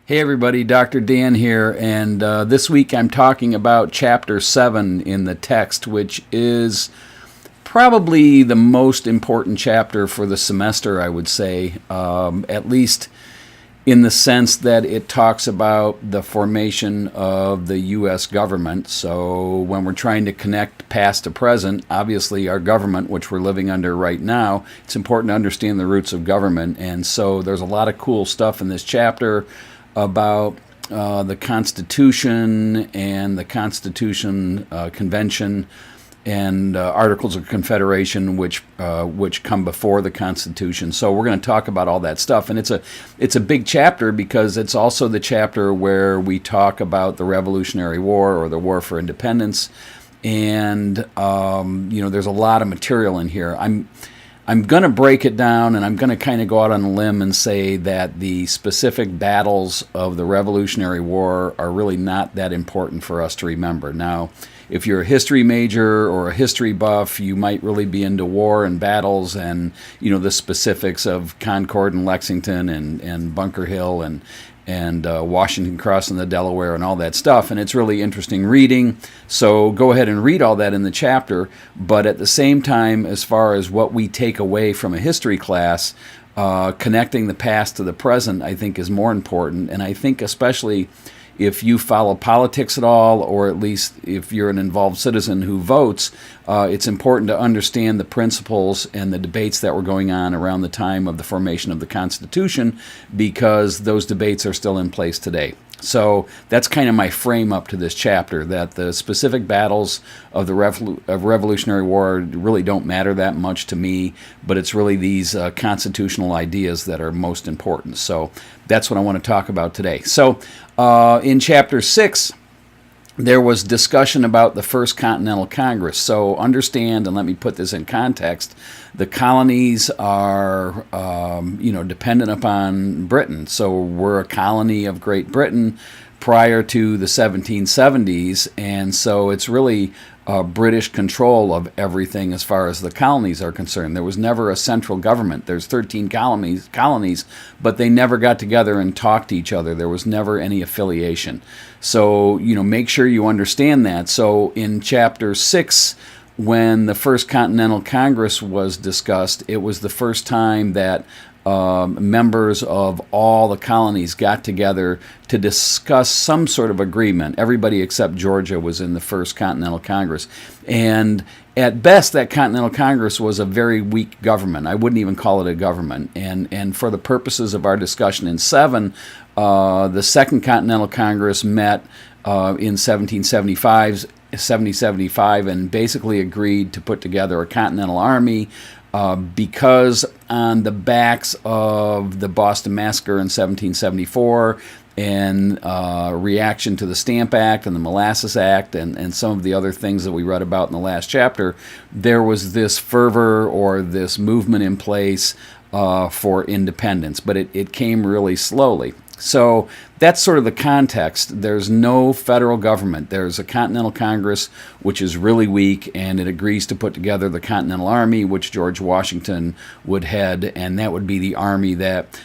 Hey everybody, Dr. Dan here, and this week I'm talking about Chapter 7 in the text, which is probably the most important chapter for the semester, I would say, at least in the sense that it talks about the formation of the U.S. government. So when we're trying to connect past to present, obviously our government, which we're living under right now, it's important to understand the roots of government, and so there's a lot of cool stuff in this chapter about the Constitution and the Constitution Convention and Articles of Confederation, which come before the Constitution. So we're going to talk about all that stuff, and it's a big chapter because it's also the chapter where we talk about the Revolutionary War or the War for Independence, and there's a lot of material in here. I'm going to break it down, and I'm going to kind of go out on a limb and say that the specific battles of the Revolutionary War are really not that important for us to remember. Now, if you're a history major or a history buff, you might really be into war and battles and, the specifics of Concord and Lexington and Bunker Hill and Washington Crossing the Delaware and all that stuff, and it's really interesting reading, so go ahead and read all that in the chapter. But at the same time, as far as what we take away from a history class, connecting the past to the present, I think is more important, and I think especially if you follow politics at all, or at least if you're an involved citizen who votes, it's important to understand the principles and the debates that were going on around the time of the formation of the Constitution, because those debates are still in place today. So that's kind of my frame up to this chapter, that the specific battles of the Revolutionary War really don't matter that much to me, but it's really these constitutional ideas that are most important. So that's what I want to talk about today. So in Chapter 6, there was discussion about the First Continental Congress. So understand, and let me put this in context, the colonies are, dependent upon Britain. So we're a colony of Great Britain prior to the 1770s, and so it's really British control of everything as far as the colonies are concerned. There was never a central government. There's 13 colonies, but they never got together and talked to each other. There was never any affiliation. So, make sure you understand that. So in Chapter 6, when the First Continental Congress was discussed, it was the first time that members of all the colonies got together to discuss some sort of agreement. Everybody except Georgia was in the First Continental Congress. And at best, that Continental Congress was a very weak government. I wouldn't even call it a government. And for the purposes of our discussion in 7, the Second Continental Congress met in 1775 and basically agreed to put together a Continental Army, because on the backs of the Boston Massacre in 1774 and reaction to the Stamp Act and the Molasses Act and some of the other things that we read about in the last chapter, there was this fervor or this movement in place for independence, but it came really slowly. So that's sort of the context. There's no federal government. There's a Continental Congress, which is really weak, and it agrees to put together the Continental Army, which George Washington would head, and that would be the army that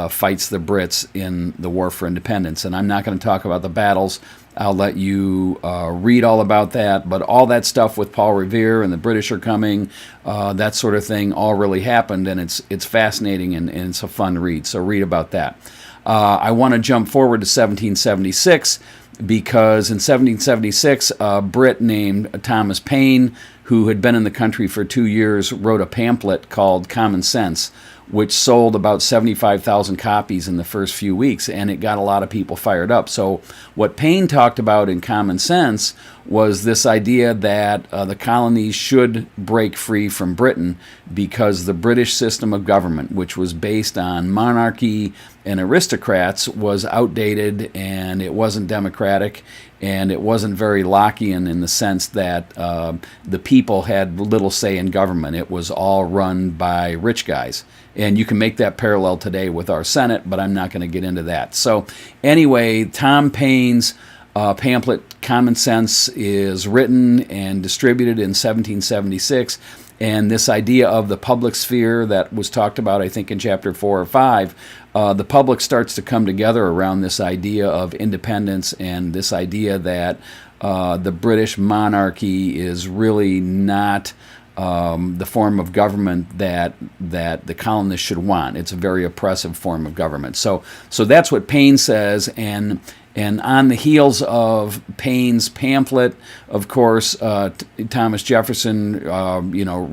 fights the Brits in the War for Independence. And I'm not going to talk about the battles. I'll let you read all about that, but all that stuff with Paul Revere and the British are coming, that sort of thing, all really happened, and it's fascinating and it's a fun read, so read about that. I want to jump forward to 1776 because in 1776, a Brit named Thomas Paine, who had been in the country for 2 years, wrote a pamphlet called Common Sense, which sold about 75,000 copies in the first few weeks, and it got a lot of people fired up. So what Paine talked about in Common Sense was this idea that the colonies should break free from Britain because the British system of government, which was based on monarchy and aristocrats, was outdated, and it wasn't democratic, and it wasn't very Lockean in the sense that the people had little say in government. It was all run by rich guys. And you can make that parallel today with our Senate, but I'm not going to get into that. So anyway, Tom Paine's pamphlet Common Sense is written and distributed in 1776, And this idea of the public sphere that was talked about, I think, in chapter 4 or 5, the public starts to come together around this idea of independence and this idea that the British monarchy is really not the form of government that the colonists should want. It's a very oppressive form of government. So that's what Paine says, and on the heels of Paine's pamphlet, of course, Thomas Jefferson,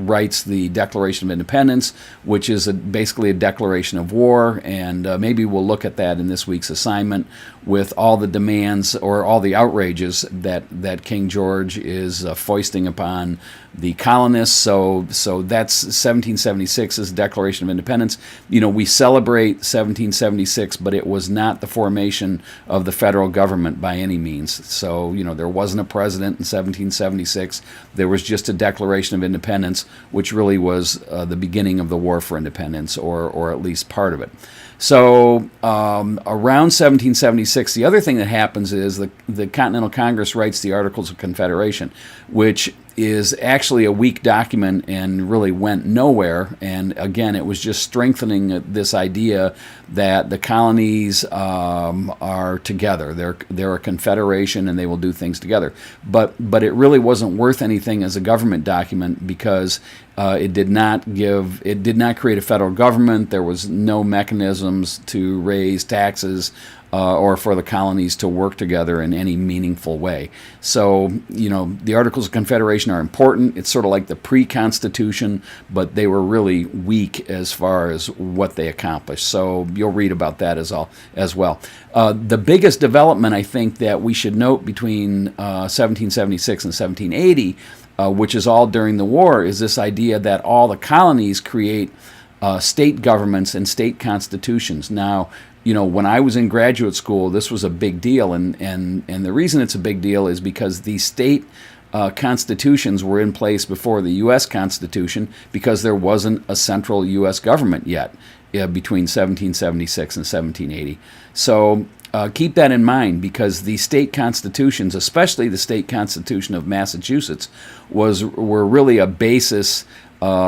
writes the Declaration of Independence, which is basically a declaration of war, and maybe we'll look at that in this week's assignment with all the demands or all the outrages that King George is foisting upon the colonists. So that's 1776's Declaration of Independence. We celebrate 1776, but it was not the formation of the federal government by any means. So, there wasn't a president in 1776. There was just a Declaration of Independence, which really was the beginning of the War for Independence, or at least part of it. So around 1776, the other thing that happens is the Continental Congress writes the Articles of Confederation, which is actually a weak document and really went nowhere. And again, it was just strengthening this idea that the colonies are together. They're a confederation and they will do things together. But it really wasn't worth anything as a government document because it did not create a federal government. There was no mechanisms to raise taxes or for the colonies to work together in any meaningful way. So, the Articles of Confederation are important. It's sort of like the pre-Constitution, but they were really weak as far as what they accomplished. So you'll read about that as well. The biggest development, I think, that we should note between 1776 and 1780, which is all during the war, is this idea that all the colonies create state governments and state constitutions. Now, when I was in graduate school, this was a big deal, and the reason it's a big deal is because the state constitutions were in place before the U.S. Constitution because there wasn't a central U.S. government yet between 1776 and 1780. So keep that in mind, because the state constitutions, especially the state constitution of Massachusetts, were really a basis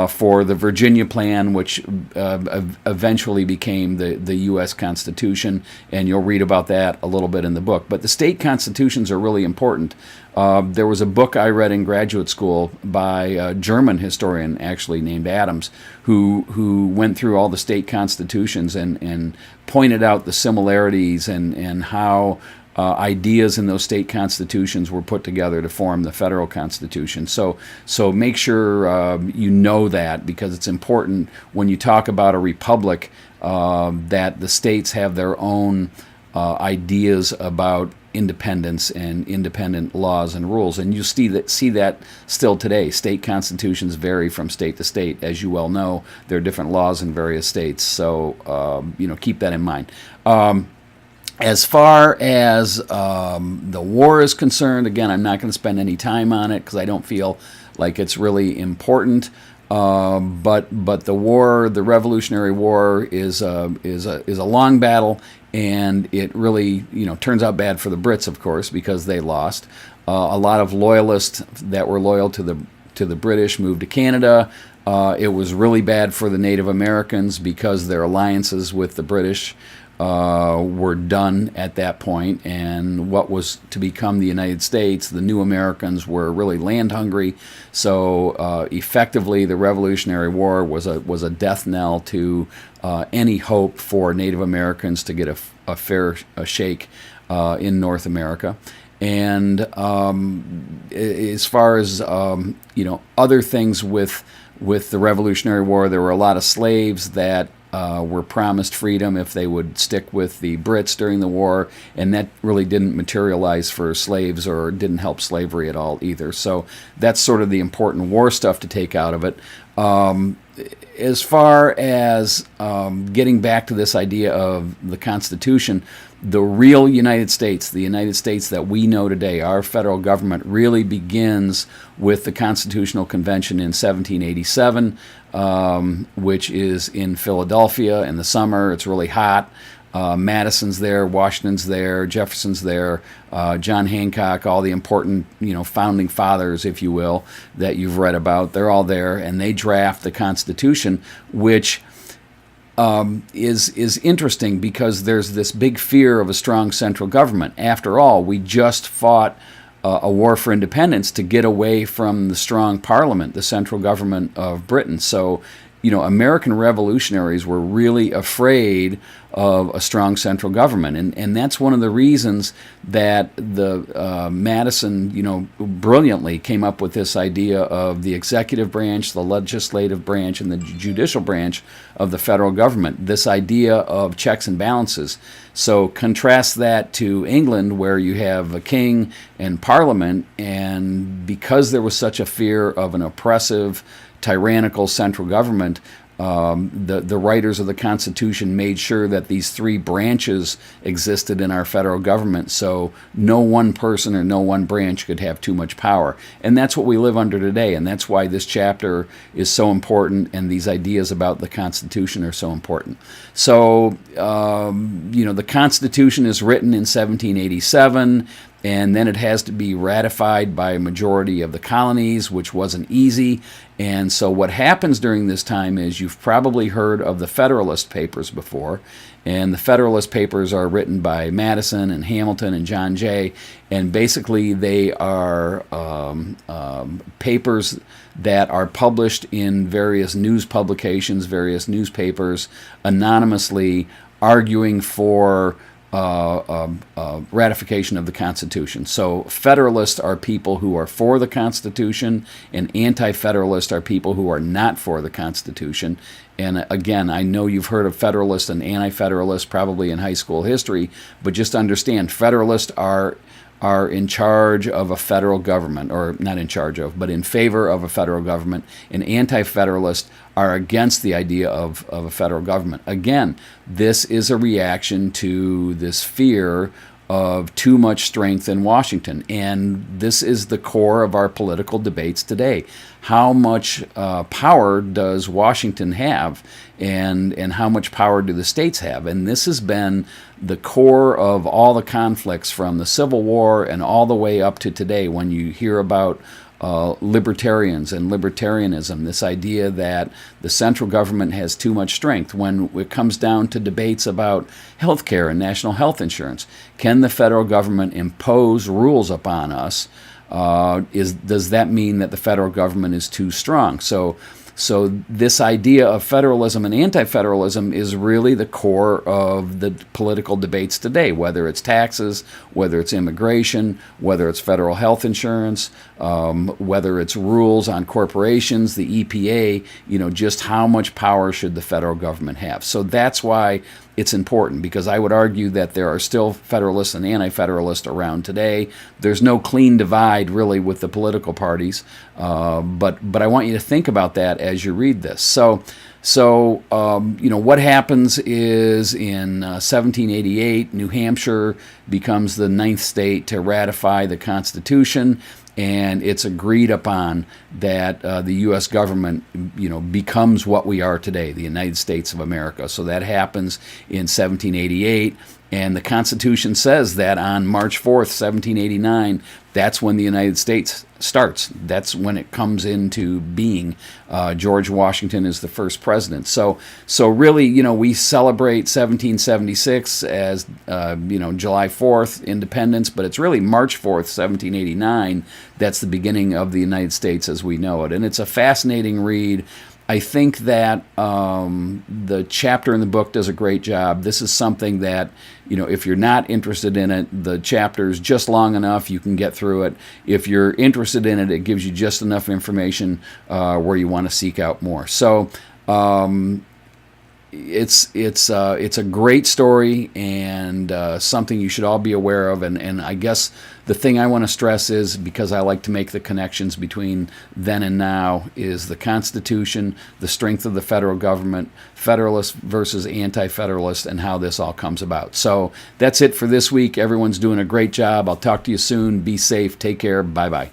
for the Virginia Plan, which eventually became the U.S. Constitution, and you'll read about that a little bit in the book. But the state constitutions are really important. There was a book I read in graduate school by a German historian, actually, named Adams, who went through all the state constitutions and pointed out the similarities and how ideas in those state constitutions were put together to form the federal constitution. So make sure you know that, because it's important when you talk about a republic that the states have their own ideas about independence and independent laws and rules. And you see that still today. State constitutions vary from state to state. As you well know, there are different laws in various states. So keep that in mind. As far as the war is concerned, again, I'm not going to spend any time on it because I don't feel like it's really important. But the war, the Revolutionary War, is a long battle, and it really turns out bad for the Brits, of course, because they lost. A lot of loyalists that were loyal to the British moved to Canada. It was really bad for the Native Americans because their alliances with the British were done at that point, and what was to become the United States, the new Americans, were really land hungry. So effectively, the Revolutionary War was a death knell to any hope for Native Americans to get a fair shake in North America. And as far as other things with the Revolutionary War, there were a lot of slaves that were promised freedom if they would stick with the Brits during the war, and that really didn't materialize for slaves or didn't help slavery at all either. So that's sort of the important war stuff to take out of it. As far as getting back to this idea of the Constitution, the real United States, the United States that we know today, our federal government, really begins with the Constitutional Convention in 1787, which is in Philadelphia in the summer. It's really hot. Madison's there, Washington's there, Jefferson's there, John Hancock, all the important, founding fathers, if you will, that you've read about. They're all there, and they draft the Constitution, which is interesting because there's this big fear of a strong central government. After all, we just fought a war for independence to get away from the strong parliament, the central government of Britain. So, American revolutionaries were really afraid of a strong central government. And that's one of the reasons that the Madison, brilliantly came up with this idea of the executive branch, the legislative branch, and the judicial branch of the federal government, this idea of checks and balances. So contrast that to England, where you have a king and parliament, and because there was such a fear of an oppressive, tyrannical central government, the writers of the Constitution made sure that these three branches existed in our federal government, so no one person or no one branch could have too much power. And that's what we live under today, and that's why this chapter is so important, and these ideas about the Constitution are so important. So, the Constitution is written in 1787, and then it has to be ratified by a majority of the colonies, which wasn't easy. And so what happens during this time is, you've probably heard of the Federalist Papers before, and the Federalist Papers are written by Madison and Hamilton and John Jay, and basically they are papers that are published in various news publications, various newspapers, anonymously, arguing for ratification of the Constitution. So Federalists are people who are for the Constitution, and Anti-Federalists are people who are not for the Constitution. And again, I know you've heard of Federalists and Anti-Federalists probably in high school history, but just understand, Federalists are in charge of a federal government, or not in charge of, but in favor of a federal government, and Anti-Federalists are against the idea of a federal government. Again, this is a reaction to this fear of too much strength in Washington, and this is the core of our political debates today. How much power does Washington have, and how much power do the states have? And this has been the core of all the conflicts from the Civil War and all the way up to today, when you hear about libertarians and libertarianism, this idea that the central government has too much strength. When it comes down to debates about health care and national health insurance, can the federal government impose rules upon us? Does that mean that the federal government is too strong? So this idea of federalism and anti-federalism is really the core of the political debates today, whether it's taxes, whether it's immigration, whether it's federal health insurance, whether it's rules on corporations, the EPA, just how much power should the federal government have. So that's why it's important, because I would argue that there are still Federalists and Anti-Federalists around today. There's no clean divide really with the political parties, but I want you to think about that as you read this. So what happens is, in 1788, New Hampshire becomes the 9th state to ratify the Constitution, and it's agreed upon that the U.S. government, becomes what we are today, the United States of America. So that happens in 1788, and the Constitution says that on March 4th, 1789, that's when the United States starts. That's when it comes into being. George Washington is the first president. So really, we celebrate 1776 as, July 4th, independence, but it's really March 4th, 1789. That's the beginning of the United States as we know it. And it's a fascinating read. I think that the chapter in the book does a great job. This is something that, if you're not interested in it, the chapter's just long enough, you can get through it. If you're interested in it, it gives you just enough information where you want to seek out more. So it's a great story, and something you should all be aware of. And I guess the thing I want to stress is, because I like to make the connections between then and now, is the Constitution, the strength of the federal government, Federalist versus Anti-Federalist, and how this all comes about. So that's it for this week. Everyone's doing a great job. I'll talk to you soon. Be safe. Take care. Bye-bye.